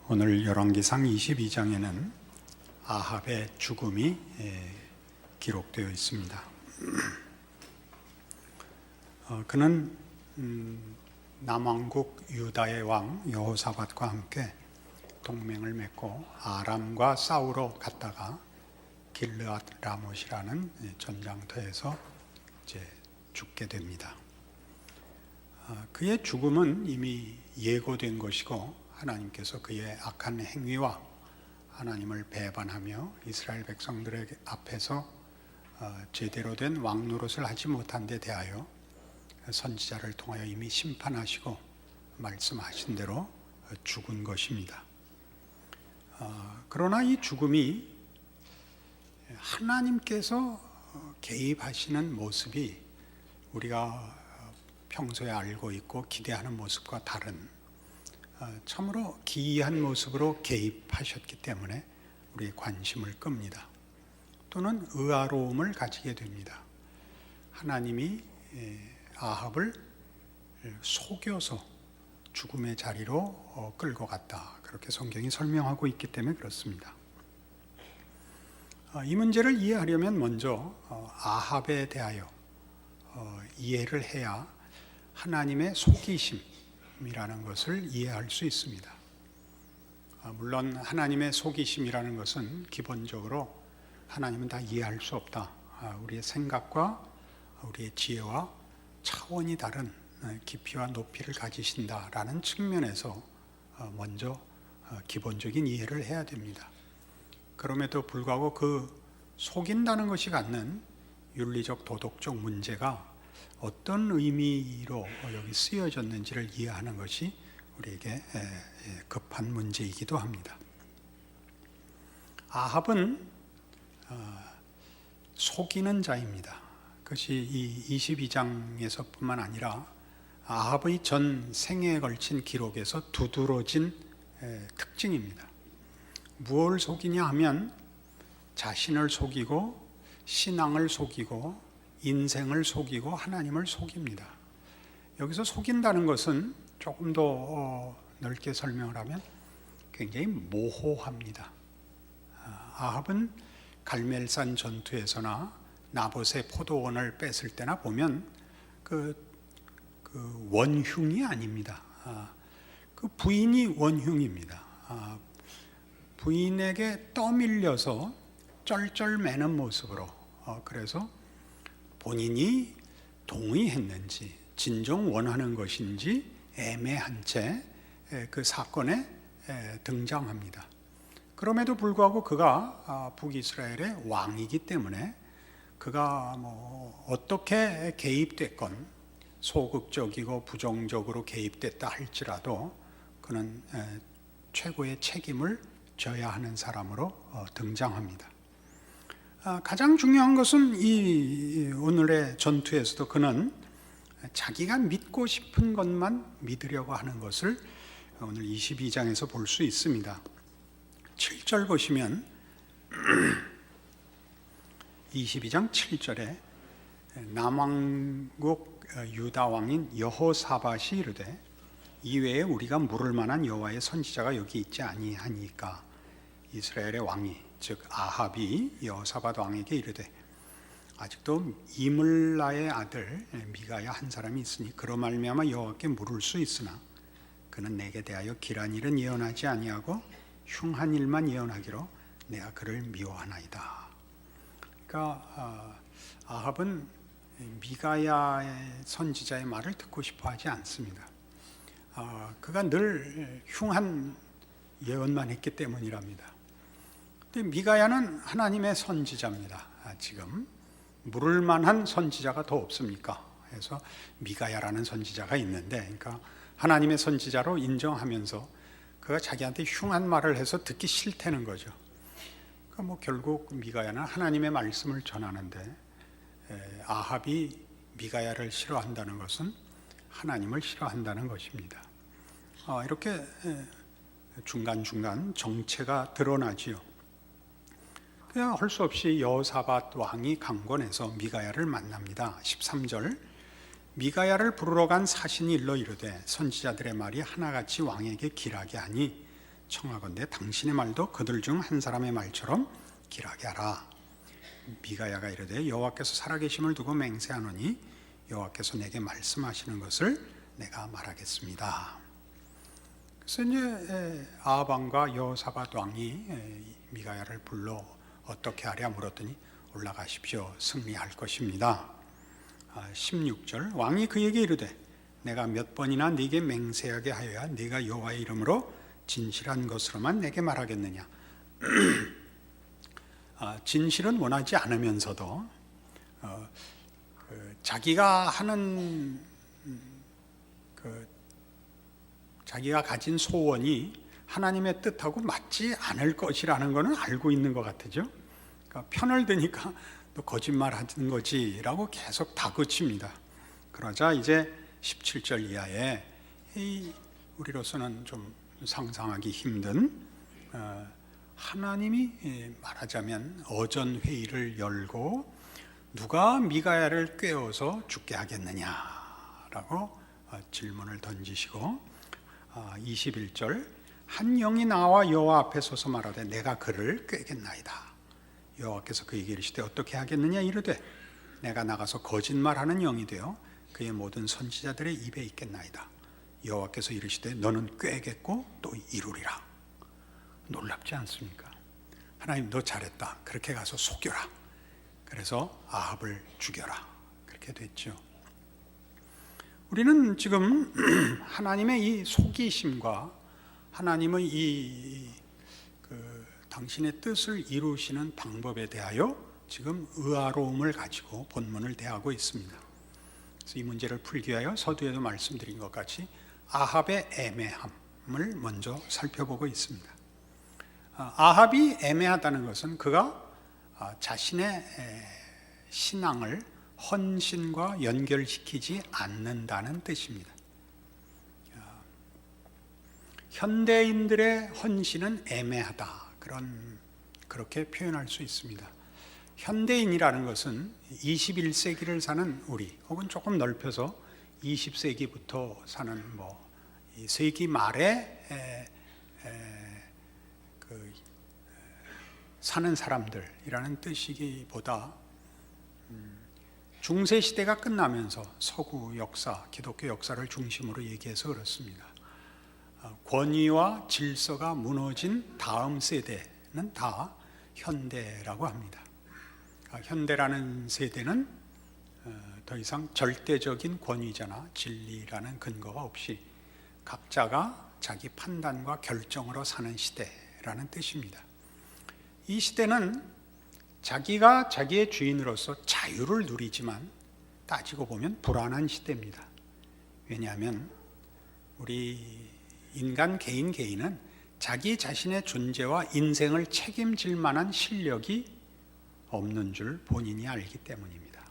오늘 열왕기상 22장에는 아합의 죽음이 기록되어 있습니다. 그는 남왕국 유다의 왕 여호사밧과 함께 동맹을 맺고 아람과 싸우러 갔다가 길르앗 라못이라는 전장터에서 이제 죽게 됩니다. 그의 죽음은 이미 예고된 것이고 하나님께서 그의 악한 행위와 하나님을 배반하며 이스라엘 백성들의 앞에서 제대로 된 왕 노릇을 하지 못한 데 대하여 선지자를 통하여 이미 심판하시고 말씀하신 대로 죽은 것입니다. 그러나 이 죽음이 하나님께서 개입하시는 모습이 우리가 평소에 알고 있고 기대하는 모습과 다른 참으로 기이한 모습으로 개입하셨기 때문에 우리의 관심을 끕니다. 또는 의아로움을 가지게 됩니다. 하나님이 아합을 속여서 죽음의 자리로 끌고 갔다. 그렇게 성경이 설명하고 있기 때문에 그렇습니다. 이 문제를 이해하려면 먼저 아합에 대하여 이해를 해야 하나님의 속이심이라는 것을 이해할 수 있습니다. 물론 하나님의 속이심이라는 것은 기본적으로 하나님은 다 이해할 수 없다. 우리의 생각과 우리의 지혜와 차원이 다른 깊이와 높이를 가지신다라는 측면에서 먼저 기본적인 이해를 해야 됩니다. 그럼에도 불구하고 그 속인다는 것이 갖는 윤리적 도덕적 문제가 어떤 의미로 여기 쓰여졌는지를 이해하는 것이 우리에게 급한 문제이기도 합니다. 아합은 속이는 자입니다. 그것이 이 22장에서 뿐만 아니라 아합의 전 생애에 걸친 기록에서 두드러진 특징입니다. 무엇을 속이냐 하면 자신을 속이고 신앙을 속이고 인생을 속이고 하나님을 속입니다. 여기서 속인다는 것은 조금 더 넓게 설명을 하면 굉장히 모호합니다. 아합은 갈멜산 전투에서나 나봇의 포도원을 뺏을 때나 보면 그 원흉이 아닙니다. 그 부인이 원흉입니다. 부인에게 떠밀려서 쩔쩔매는 모습으로 그래서 본인이 동의했는지 진정 원하는 것인지 애매한 채 그 사건에 등장합니다. 그럼에도 불구하고 그가 북이스라엘의 왕이기 때문에 그가 어떻게 개입됐건 소극적이고 부정적으로 개입됐다 할지라도 그는 최고의 책임을 져야 하는 사람으로 등장합니다. 가장 중요한 것은 이 오늘의 전투에서도 그는 자기가 믿고 싶은 것만 믿으려고 하는 것을 오늘 22장에서 볼 수 있습니다. 7절 보시면 22장 7절에 남왕국 유다 왕인 여호사밧이 이르되 이외에 우리가 물을 만한 여호와의 선지자가 여기 있지 아니하니까 이스라엘의 왕이 즉 아합이 여호사밧 왕에게 이르되 아직도 이물라의 아들 미가야 한 사람이 있으니 그로 말미암아 여호와께 물을 수 있으나 그는 내게 대하여 길한 일은 예언하지 아니하고 흉한 일만 예언하기로 내가 그를 미워하나이다. 그러니까 아합은 미가야의 선지자의 말을 듣고 싶어하지 않습니다. 그가 늘 흉한 예언만 했기 때문이랍니다. 근데 미가야는 하나님의 선지자입니다. 지금 물을 만한 선지자가 더 없습니까? 그래서 미가야라는 선지자가 있는데, 그러니까 하나님의 선지자로 인정하면서 그가 자기한테 흉한 말을 해서 듣기 싫다는 거죠. 그러니까 결국 미가야는 하나님의 말씀을 전하는데 아합이 미가야를 싫어한다는 것은 하나님을 싫어한다는 것입니다. 이렇게 중간중간 정체가 드러나지요. 그냥 할 수 없이 여호사밧 왕이 강권해서 미가야를 만납니다. 13절 미가야를 부르러 간 사신이 일러 이르되 선지자들의 말이 하나같이 왕에게 길하게 하니 청하건대 당신의 말도 그들 중 한 사람의 말처럼 길하게 하라. 미가야가 이르되 여호와께서 살아계심을 두고 맹세하노니 여호와께서 내게 말씀하시는 것을 내가 말하겠습니다. 그래서 이제 아합 왕과 여호사밧 왕이 미가야를 불러 어떻게 하랴 물었더니 올라가십시오. 승리할 것입니다. 16절 왕이 그에게 이르되 내가 몇 번이나 네게 맹세하게 하여야 네가 여호와의 이름으로 진실한 것으로만 내게 말하겠느냐. 진실은 원하지 않으면서도 자기가 하는 자기가 가진 소원이 하나님의 뜻하고 맞지 않을 것이라는 것은 알고 있는 것 같죠. 그러니까 편을 드니까 너 거짓말하는 거지라고 계속 다그칩니다. 그러자 이제 17절 이하에 우리로서는 좀 상상하기 힘든 하나님이 말하자면 어전 회의를 열고 누가 미가야를 꿰어서 죽게 하겠느냐라고 질문을 던지시고 21절 한 영이 나와 여호와 앞에 서서 말하되 내가 그를 꿰겠나이다. 여호와께서 그에게 이르시되 어떻게 하겠느냐 이르되 내가 나가서 거짓말하는 영이 되어 그의 모든 선지자들의 입에 있겠나이다. 여호와께서 이르시되 너는 꿰겠고 또 이루리라. 놀랍지 않습니까? 하나님 너 잘했다. 그렇게 가서 속여라. 그래서 아합을 죽여라. 그렇게 됐죠. 우리는 지금 하나님의 이 속이심과 하나님의 당신의 뜻을 이루시는 방법에 대하여 지금 의아로움을 가지고 본문을 대하고 있습니다. 그래서 이 문제를 풀기 위하여 서두에도 말씀드린 것 같이 아합의 애매함을 먼저 살펴보고 있습니다. 아합이 애매하다는 것은 그가 자신의 신앙을 헌신과 연결시키지 않는다는 뜻입니다. 현대인들의 헌신은 애매하다. 그렇게 표현할 수 있습니다. 현대인이라는 것은 21세기를 사는 우리, 혹은 조금 넓혀서 20세기부터 사는 이 세기 말에 사는 사람들이라는 뜻이기보다 중세 시대가 끝나면서 서구 역사, 기독교 역사를 중심으로 얘기해서 그렇습니다. 권위와 질서가 무너진 다음 세대는 다 현대라고 합니다. 현대라는 세대는 더 이상 절대적인 권위자나 진리라는 근거가 없이 각자가 자기 판단과 결정으로 사는 시대라는 뜻입니다. 이 시대는 자기가 자기의 주인으로서 자유를 누리지만 따지고 보면 불안한 시대입니다. 왜냐하면 우리 인간 개인은 자기 자신의 존재와 인생을 책임질 만한 실력이 없는 줄 본인이 알기 때문입니다.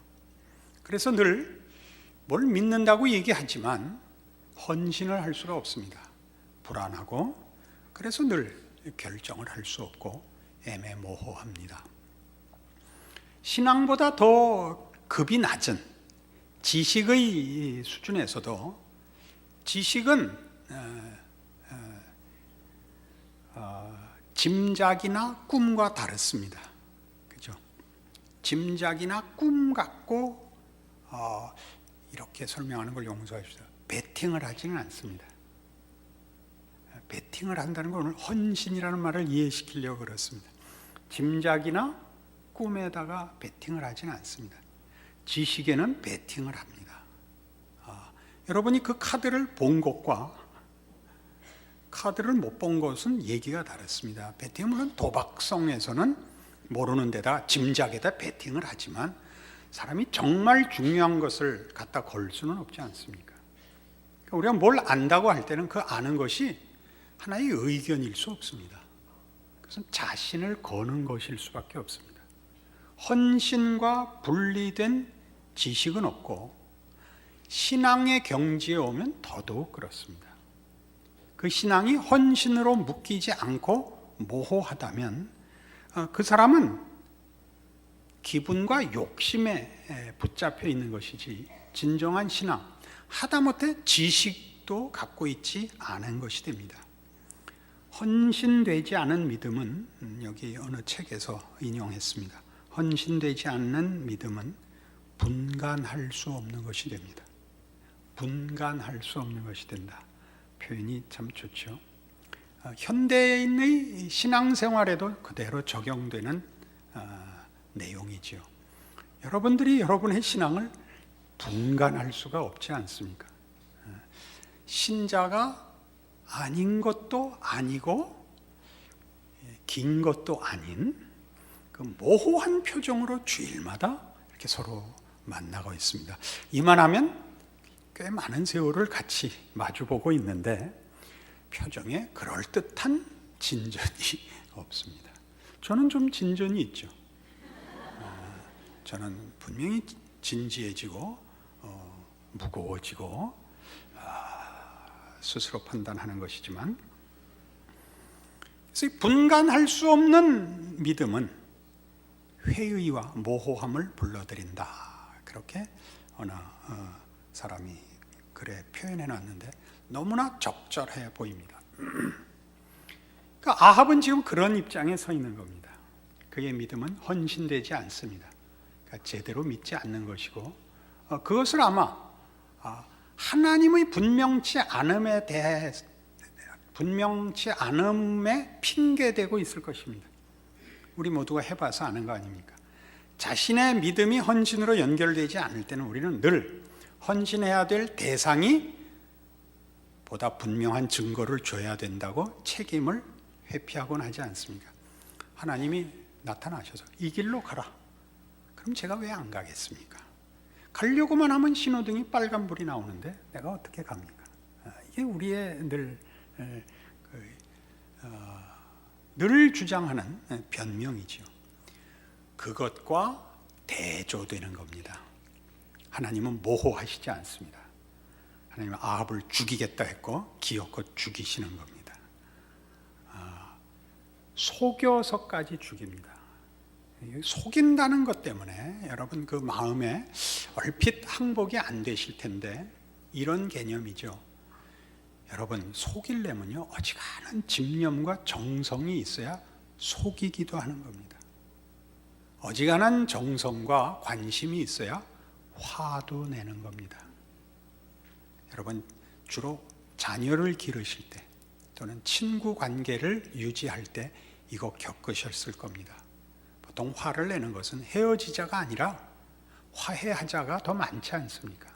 그래서 늘 뭘 믿는다고 얘기하지만 헌신을 할 수가 없습니다. 불안하고 그래서 늘 결정을 할 수 없고 애매모호합니다. 신앙보다 더 급이 낮은 지식의 수준에서도 지식은 짐작이나 꿈과 다릅니다. 그죠? 짐작이나 꿈 갖고 이렇게 설명하는 걸 용서합시다. 베팅을 하지는 않습니다. 베팅을 한다는 건 오늘 헌신이라는 말을 이해시키려고 그렇습니다. 짐작이나 꿈에다가 베팅을 하지는 않습니다. 지식에는 베팅을 합니다. 여러분이 그 카드를 본 것과 카드를 못 본 것은 얘기가 다릅니다. 베팅은 물론 도박성에서는 모르는 데다 짐작에다 베팅을 하지만 사람이 정말 중요한 것을 갖다 걸 수는 없지 않습니까? 그러니까 우리가 뭘 안다고 할 때는 그 아는 것이 하나의 의견일 수 없습니다. 그것은 자신을 거는 것일 수밖에 없습니다. 헌신과 분리된 지식은 없고 신앙의 경지에 오면 더더욱 그렇습니다. 그 신앙이 헌신으로 묶이지 않고 모호하다면 그 사람은 기분과 욕심에 붙잡혀 있는 것이지 진정한 신앙, 하다못해 지식도 갖고 있지 않은 것이 됩니다. 헌신되지 않은 믿음은 여기 어느 책에서 인용했습니다. 헌신되지 않는 믿음은 분간할 수 없는 것이 됩니다. 분간할 수 없는 것이 된다. 표현이 참 좋죠. 현대인의 신앙생활에도 그대로 적용되는 내용이지요. 여러분들이 여러분의 신앙을 분간할 수가 없지 않습니까? 신자가 아닌 것도 아니고 긴 것도 아닌 그 모호한 표정으로 주일마다 이렇게 서로 만나고 있습니다. 이만하면 꽤 많은 세월을 같이 마주보고 있는데 표정에 그럴듯한 진전이 없습니다. 저는 좀 진전이 있죠. 저는 분명히 진지해지고 무거워지고 스스로 판단하는 것이지만, 그래서 분간할 수 없는 믿음은 회의와 모호함을 불러들인다. 그렇게 어느 사람이 글에 표현해 놨는데 너무나 적절해 보입니다. 그러니까 아합은 지금 그런 입장에 서 있는 겁니다. 그의 믿음은 헌신되지 않습니다. 그러니까 제대로 믿지 않는 것이고, 그것을 아마 하나님의 분명치 않음에 핑계대고 있을 것입니다. 우리 모두가 해봐서 아는 거 아닙니까? 자신의 믿음이 헌신으로 연결되지 않을 때는 우리는 늘 헌신해야 될 대상이 보다 분명한 증거를 줘야 된다고 책임을 회피하곤 하지 않습니까? 하나님이 나타나셔서 이 길로 가라. 그럼 제가 왜 안 가겠습니까? 가려고만 하면 신호등이 빨간불이 나오는데 내가 어떻게 갑니까? 이게 우리의 늘 주장하는 변명이지요. 그것과 대조되는 겁니다. 하나님은 모호하시지 않습니다. 하나님은 아합을 죽이겠다 했고 기어코 죽이시는 겁니다. 속여서까지 죽입니다. 속인다는 것 때문에 여러분 그 마음에 얼핏 항복이 안 되실 텐데 이런 개념이죠. 여러분 속이려면요 어지간한 집념과 정성이 있어야 속이기도 하는 겁니다. 어지간한 정성과 관심이 있어야 화도 내는 겁니다. 여러분 주로 자녀를 기르실 때 또는 친구 관계를 유지할 때 이거 겪으셨을 겁니다. 보통 화를 내는 것은 헤어지자가 아니라 화해하자가 더 많지 않습니까?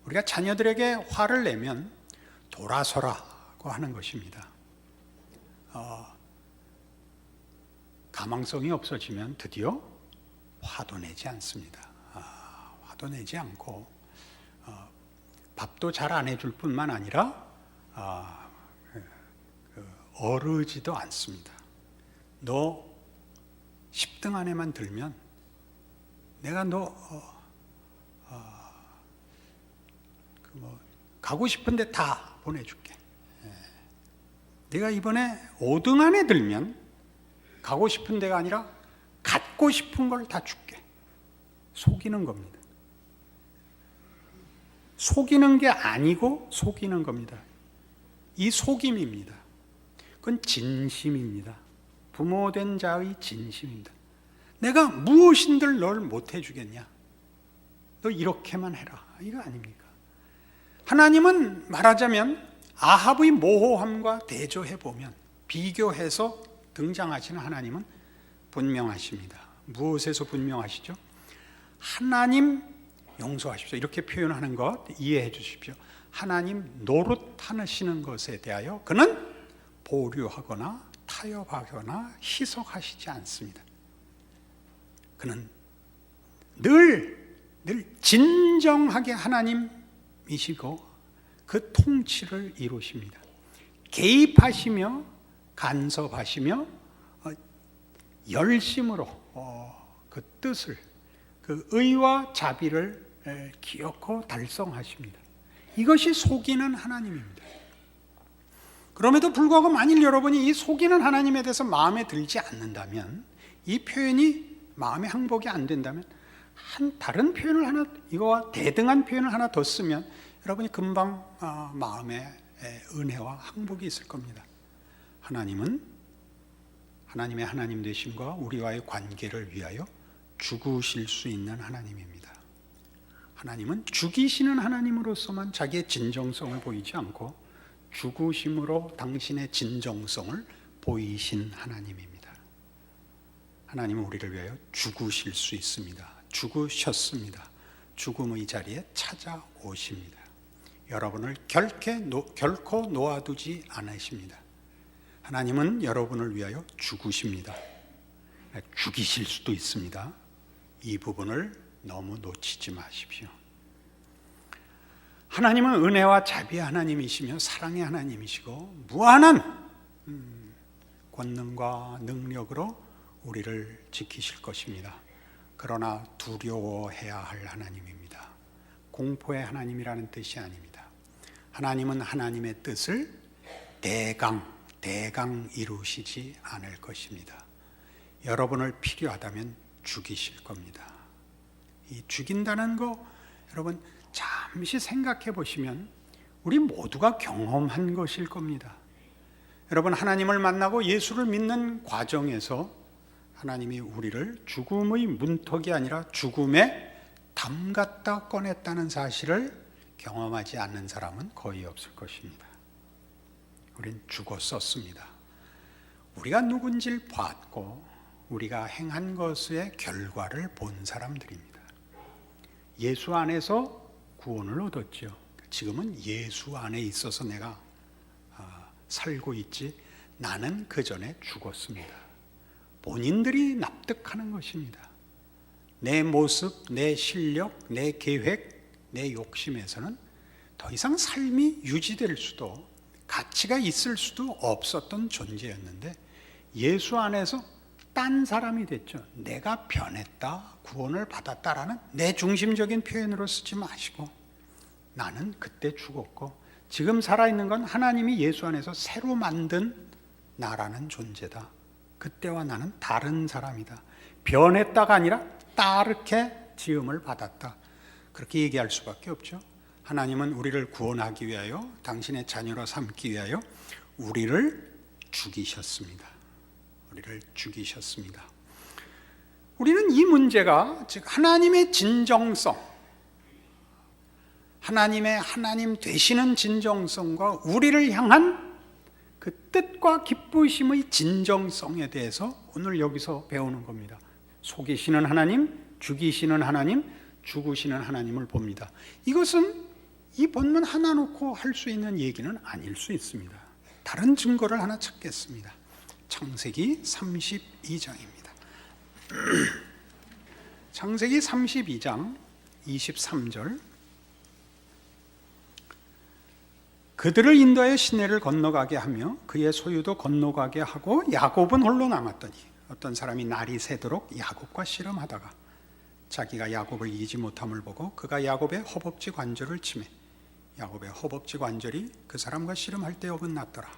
우리가 자녀들에게 화를 내면 돌아서라고 하는 것입니다. 가망성이 없어지면 드디어 화도 내지 않습니다. 화도 내지 않고 밥도 잘 안 해줄 뿐만 아니라 어르지도 않습니다. 너 10등 안에만 들면 내가 너 가고 싶은데 다 보내줄게. 네가 이번에 5등 안에 들면 가고 싶은 데가 아니라 갖고 싶은 걸 다 줄게. 속이는 겁니다. 속이는 게 아니고 속이는 겁니다. 이 속임입니다. 그건 진심입니다. 부모된 자의 진심입니다. 내가 무엇인들 널 못 해주겠냐? 너 이렇게만 해라. 이거 아닙니까? 하나님은 말하자면 아합의 모호함과 대조해보면 비교해서 등장하시는 하나님은 분명하십니다. 무엇에서 분명하시죠? 하나님 용서하십시오. 이렇게 표현하는 것 이해해 주십시오. 하나님 노릇하시는 것에 대하여 그는 보류하거나 타협하거나 희석하시지 않습니다. 그는 늘 진정하게 하나님이시고 그 통치를 이루십니다. 개입하시며 간섭하시며 열심으로 그 뜻을 그 의와 자비를 기어코 달성하십니다. 이것이 속이는 하나님입니다. 그럼에도 불구하고 만일 여러분이 이 속이는 하나님에 대해서 마음에 들지 않는다면, 이 표현이 마음에 항복이 안 된다면 다른 표현을 하나, 이거와 대등한 표현을 하나 더 쓰면 여러분이 금방 마음에 은혜와 항복이 있을 겁니다. 하나님은 하나님의 하나님 되심과 우리와의 관계를 위하여 죽으실 수 있는 하나님입니다. 하나님은 죽이시는 하나님으로서만 자기의 진정성을 보이지 않고 죽으심으로 당신의 진정성을 보이신 하나님입니다. 하나님은 우리를 위하여 죽으실 수 있습니다. 죽으셨습니다. 죽음의 자리에 찾아오십니다. 여러분을 결코 놓아두지 않으십니다. 하나님은 여러분을 위하여 죽으십니다. 죽이실 수도 있습니다. 이 부분을 너무 놓치지 마십시오. 하나님은 은혜와 자비의 하나님이시며 사랑의 하나님이시고 무한한 권능과 능력으로 우리를 지키실 것입니다. 그러나 두려워해야 할 하나님입니다. 공포의 하나님이라는 뜻이 아닙니다. 하나님은 하나님의 뜻을 대강 이루시지 않을 것입니다. 여러분을 필요하다면 죽이실 겁니다. 이 죽인다는 거 여러분 잠시 생각해 보시면 우리 모두가 경험한 것일 겁니다. 여러분 하나님을 만나고 예수를 믿는 과정에서 하나님이 우리를 죽음의 문턱이 아니라 죽음에 담갔다 꺼냈다는 사실을 경험하지 않는 사람은 거의 없을 것입니다. 우린 죽었었습니다. 우리가 누군지를 봤고 우리가 행한 것의 결과를 본 사람들입니다. 예수 안에서 구원을 얻었죠. 지금은 예수 안에 있어서 내가 살고 있지 나는 그 전에 죽었습니다. 본인들이 납득하는 것입니다. 내 모습, 내 실력, 내 계획, 내 욕심에서는 더 이상 삶이 유지될 수도 가치가 있을 수도 없었던 존재였는데 예수 안에서 딴 사람이 됐죠. 내가 변했다, 구원을 받았다라는 내 중심적인 표현으로 쓰지 마시고 나는 그때 죽었고 지금 살아있는 건 하나님이 예수 안에서 새로 만든 나라는 존재다. 그때와 나는 다른 사람이다. 변했다가 아니라 따르게 지음을 받았다. 그렇게 얘기할 수밖에 없죠. 하나님은 우리를 구원하기 위하여 당신의 자녀로 삼기 위하여 우리를 죽이셨습니다. 우리를 죽이셨습니다. 우리는 이 문제가 즉 하나님의 진정성, 하나님의 하나님 되시는 진정성과 우리를 향한 그 뜻과 기쁘심의 진정성에 대해서 오늘 여기서 배우는 겁니다. 속이시는 하나님, 죽이시는 하나님, 죽으시는 하나님을 봅니다. 이것은 이 본문 하나 놓고 할 수 있는 얘기는 아닐 수 있습니다. 다른 증거를 하나 찾겠습니다. 창세기 32장입니다. 창세기 32장 23절 그들을 인도하여 시내를 건너가게 하며 그의 소유도 건너가게 하고 야곱은 홀로 남았더니 어떤 사람이 날이 새도록 야곱과 씨름하다가 자기가 야곱을 이기지 못함을 보고 그가 야곱의 허벅지 관절을 치매 야곱의 허벅지 관절이 그 사람과 씨름할 때 어긋났더라.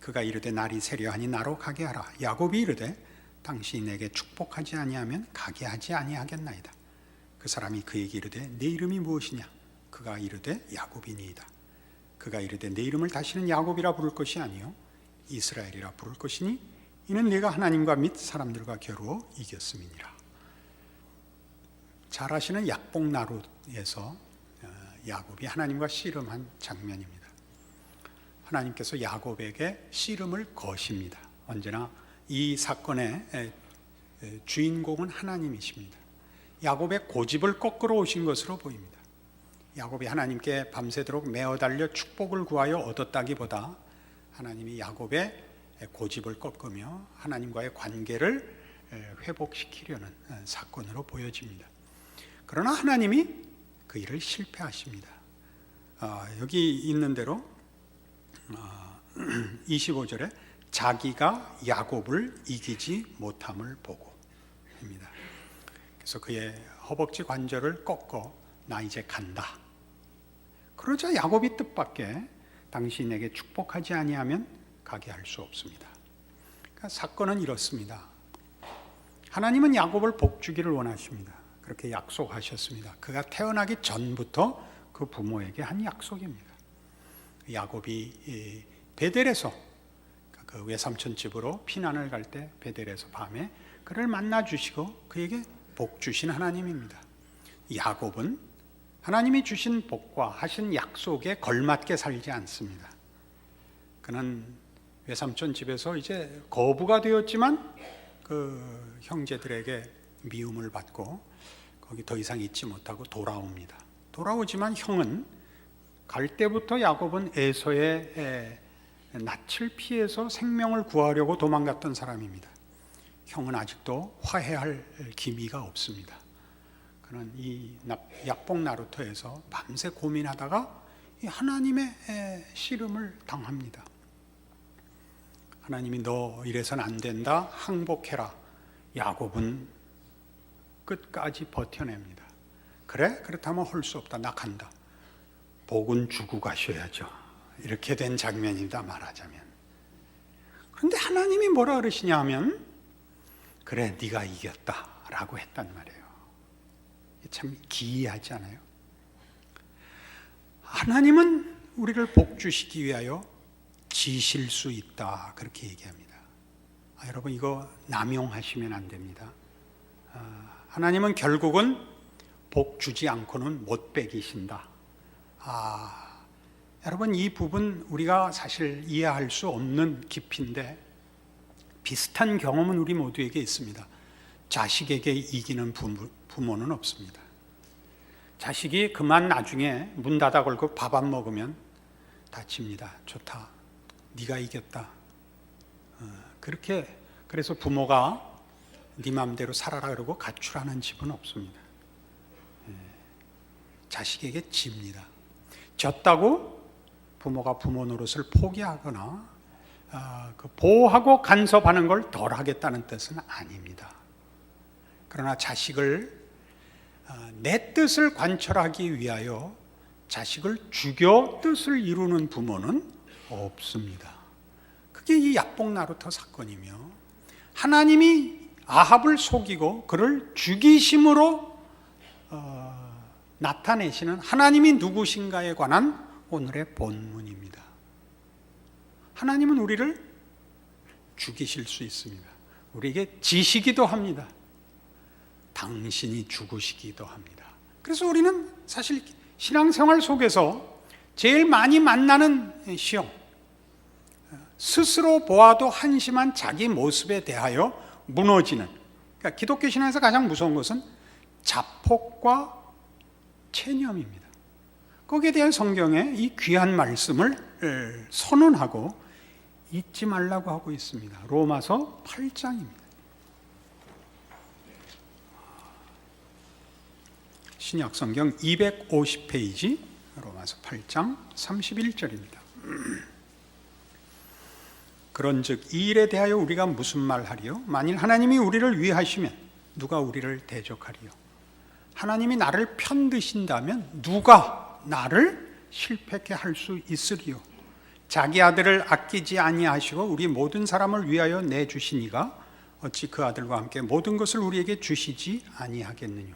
그가 이르되 날이 새려하니 나로 가게 하라. 야곱이 이르되 당신이 내게 축복하지 아니하면 가게 하지 아니하겠나이다. 그 사람이 그에게 이르되 네 이름이 무엇이냐? 그가 이르되 야곱이니이다. 그가 이르되 내 이름을 다시는 야곱이라 부를 것이 아니요 이스라엘이라 부를 것이니 이는 네가 하나님과 및 사람들과 겨루어 이겼음이니라. 잘 아시는 약복나루에서 야곱이 하나님과 씨름한 장면입니다. 하나님께서 야곱에게 씨름을 거십니다. 언제나 이 사건의 주인공은 하나님이십니다. 야곱의 고집을 꺾으러 오신 것으로 보입니다. 야곱이 하나님께 밤새도록 메어 달려 축복을 구하여 얻었다기보다 하나님이 야곱의 고집을 꺾으며 하나님과의 관계를 회복시키려는 사건으로 보여집니다. 그러나 하나님이 그 일을 실패하십니다. 여기 있는 대로 25절에 자기가 야곱을 이기지 못함을 보고 입니다. 그래서 그의 허벅지 관절을 꺾어 나 이제 간다. 그러자 야곱이 뜻밖의 당신에게 축복하지 아니하면 가게 할 수 없습니다. 그러니까 사건은 이렇습니다. 하나님은 야곱을 복주기를 원하십니다. 그렇게 약속하셨습니다. 그가 태어나기 전부터 그 부모에게 한 약속입니다. 야곱이 베델에서 그 그 외삼촌 집으로 피난을 갈 때 베델에서 밤에 그를 만나 주시고 그에게 복 주신 하나님입니다. 야곱은 하나님이 주신 복과 하신 약속에 걸맞게 살지 않습니다. 그는 외삼촌 집에서 이제 거부가 되었지만 그 형제들에게 미움을 받고 거기 더 이상 있지 못하고 돌아옵니다. 돌아오지만 형은 갈 때부터 야곱은 에서의 낯을 피해서 생명을 구하려고 도망갔던 사람입니다. 형은 아직도 화해할 기미가 없습니다. 그는 이 약복 나루터에서 밤새 고민하다가 하나님의 씨름을 당합니다. 하나님이 너 이래선 안 된다, 항복해라. 야곱은 끝까지 버텨냅니다. 그래? 그렇다면 할 수 없다, 나 간다. 복은 주고 가셔야죠. 이렇게 된 장면이다 말하자면. 그런데 하나님이 뭐라 그러시냐 하면 그래, 네가 이겼다 라고 했단 말이에요. 참 기이하지 않아요? 하나님은 우리를 복 주시기 위하여 지실 수 있다 그렇게 얘기합니다. 여러분 이거 남용하시면 안 됩니다. 하나님은 결국은 복 주지 않고는 못 베기신다. 여러분 이 부분 우리가 사실 이해할 수 없는 깊이인데 비슷한 경험은 우리 모두에게 있습니다. 자식에게 이기는 부모는 없습니다. 자식이 그만 나중에 문 닫아 걸고 밥 안 먹으면 다칩니다. 좋다, 네가 이겼다. 그래서 부모가 네 맘대로 살아라 그러고 가출하는 집은 없습니다. 자식에게 집니다. 졌다고 부모가 부모 노릇을 포기하거나 보호하고 간섭하는 걸 덜 하겠다는 뜻은 아닙니다. 그러나 자식을 내 뜻을 관철하기 위하여 자식을 죽여 뜻을 이루는 부모는 없습니다. 그게 이 약복 나루터 사건이며 하나님이 아합을 속이고 그를 죽이심으로 나타내시는 하나님이 누구신가에 관한 오늘의 본문입니다. 하나님은 우리를 죽이실 수 있습니다. 우리에게 지시기도 합니다. 당신이 죽으시기도 합니다. 그래서 우리는 사실 신앙생활 속에서 제일 많이 만나는 시험, 스스로 보아도 한심한 자기 모습에 대하여 무너지는, 그러니까 기독교 신앙에서 가장 무서운 것은 자폭과 체념입니다. 거기에 대한 성경의 이 귀한 말씀을 선언하고 잊지 말라고 하고 있습니다. 로마서 8장입니다. 신약 성경 250페이지 로마서 8장 31절입니다. 그런즉 이 일에 대하여 우리가 무슨 말하리요? 만일 하나님이 우리를 위하시면 누가 우리를 대적하리요? 하나님이 나를 편드신다면 누가 나를 실패케 할 수 있으리요? 자기 아들을 아끼지 아니하시고 우리 모든 사람을 위하여 내주시니가 어찌 그 아들과 함께 모든 것을 우리에게 주시지 아니하겠느냐?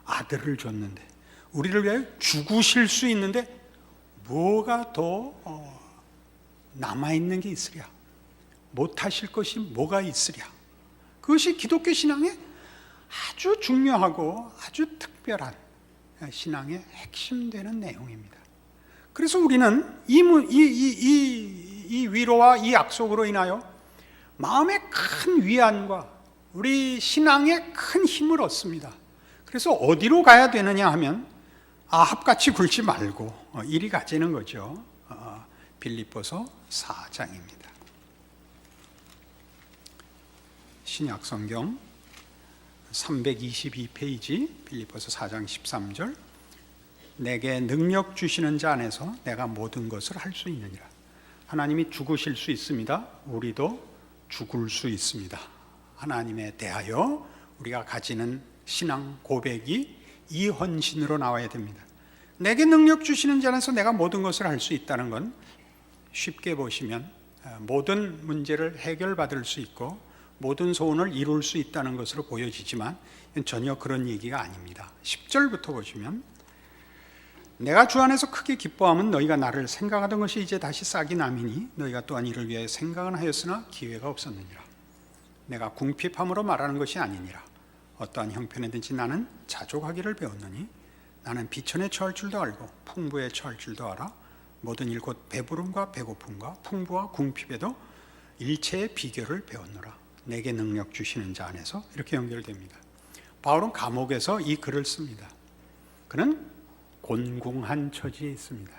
아들을 줬는데 우리를 위하여 죽으실 수 있는데 뭐가 더 남아있는 게 있으랴? 못하실 것이 뭐가 있으랴? 그것이 기독교 신앙의 아주 중요하고 아주 특별한 신앙의 핵심되는 내용입니다. 그래서 우리는 이 위로와 이 약속으로 인하여 마음의 큰 위안과 우리 신앙의 큰 힘을 얻습니다. 그래서 어디로 가야 되느냐 하면 아합같이 굴지 말고 이리 가자는 거죠. 빌립보서 4장입니다. 신약 성경 322페이지 빌립보서 4장 13절, 내게 능력 주시는 자 안에서 내가 모든 것을 할 수 있느니라. 하나님이 죽으실 수 있습니다. 우리도 죽을 수 있습니다. 하나님에 대하여 우리가 가지는 신앙 고백이 이 헌신으로 나와야 됩니다. 내게 능력 주시는 자 안에서 내가 모든 것을 할 수 있다는 건 쉽게 보시면 모든 문제를 해결받을 수 있고 모든 소원을 이룰 수 있다는 것으로 보여지지만 전혀 그런 얘기가 아닙니다. 10절부터 보시면 내가 주 안에서 크게 기뻐함은 너희가 나를 생각하던 것이 이제 다시 싹이 남이니 너희가 또한 이를 위하여 생각은 하였으나 기회가 없었느니라. 내가 궁핍함으로 말하는 것이 아니니라. 어떠한 형편에든지 나는 자족하기를 배웠느니 나는 비천에 처할 줄도 알고 풍부에 처할 줄도 알아. 모든 일 곧 배부름과 배고픔과 풍부와 궁핍에도 일체의 비결을 배웠노라. 내게 능력 주시는 자 안에서. 이렇게 연결됩니다. 바울은 감옥에서 이 글을 씁니다. 그는 곤궁한 처지에 있습니다.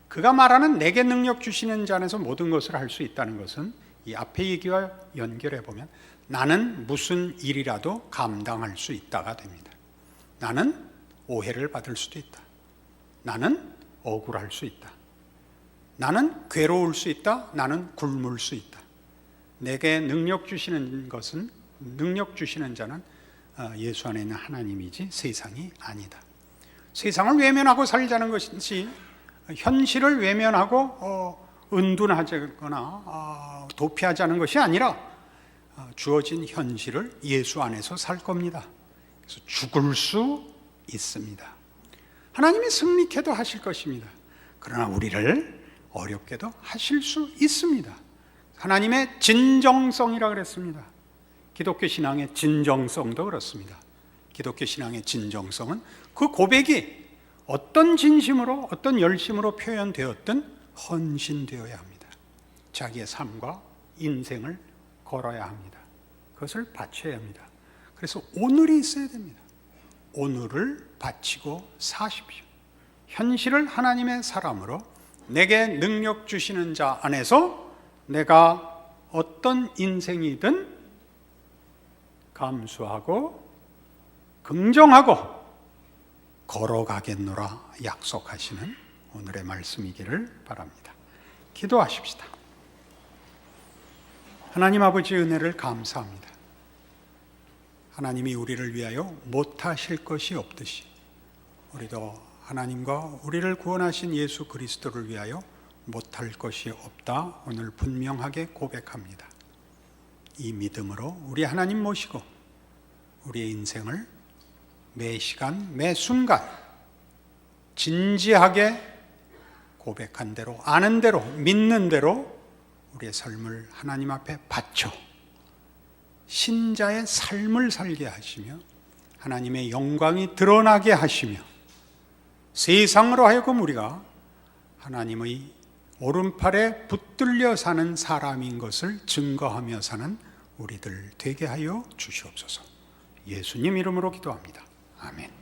그가 말하는 내게 능력 주시는 자 안에서 모든 것을 할 수 있다는 것은 이 앞의 얘기와 연결해 보면 나는 무슨 일이라도 감당할 수 있다가 됩니다. 나는 오해를 받을 수도 있다. 나는 억울할 수 있다. 나는 괴로울 수 있다. 나는 굶을 수 있다. 내게 능력 주시는 것은, 능력 주시는 자는 예수 안에 있는 하나님이지 세상이 아니다. 세상을 외면하고 살자는 것이, 현실을 외면하고 은둔하거나 도피하자는 것이 아니라 주어진 현실을 예수 안에서 살 겁니다. 그래서 죽을 수 있습니다. 하나님이 승리케도 하실 것입니다. 그러나 우리를 어렵게도 하실 수 있습니다. 하나님의 진정성이라 그랬습니다. 기독교 신앙의 진정성도 그렇습니다. 기독교 신앙의 진정성은 그 고백이 어떤 진심으로, 어떤 열심으로 표현되었든 헌신되어야 합니다. 자기의 삶과 인생을 걸어야 합니다. 그것을 바쳐야 합니다. 그래서 오늘이 있어야 됩니다. 오늘을 바치고 사십시오. 현실을 하나님의 사람으로 내게 능력 주시는 자 안에서 내가 어떤 인생이든 감수하고 긍정하고 걸어가겠노라 약속하시는 오늘의 말씀이기를 바랍니다. 기도하십시다. 하나님 아버지 은혜를 감사합니다. 하나님이 우리를 위하여 못하실 것이 없듯이 우리도 하나님과 우리를 구원하신 예수 그리스도를 위하여 못할 것이 없다 오늘 분명하게 고백합니다. 이 믿음으로 우리 하나님 모시고 우리의 인생을 매 시간 매 순간 진지하게 고백한 대로, 아는 대로, 믿는 대로 우리의 삶을 하나님 앞에 바쳐 신자의 삶을 살게 하시며 하나님의 영광이 드러나게 하시며 세상으로 하여금 우리가 하나님의 오른팔에 붙들려 사는 사람인 것을 증거하며 사는 우리들 되게 하여 주시옵소서. 예수님 이름으로 기도합니다. 아멘.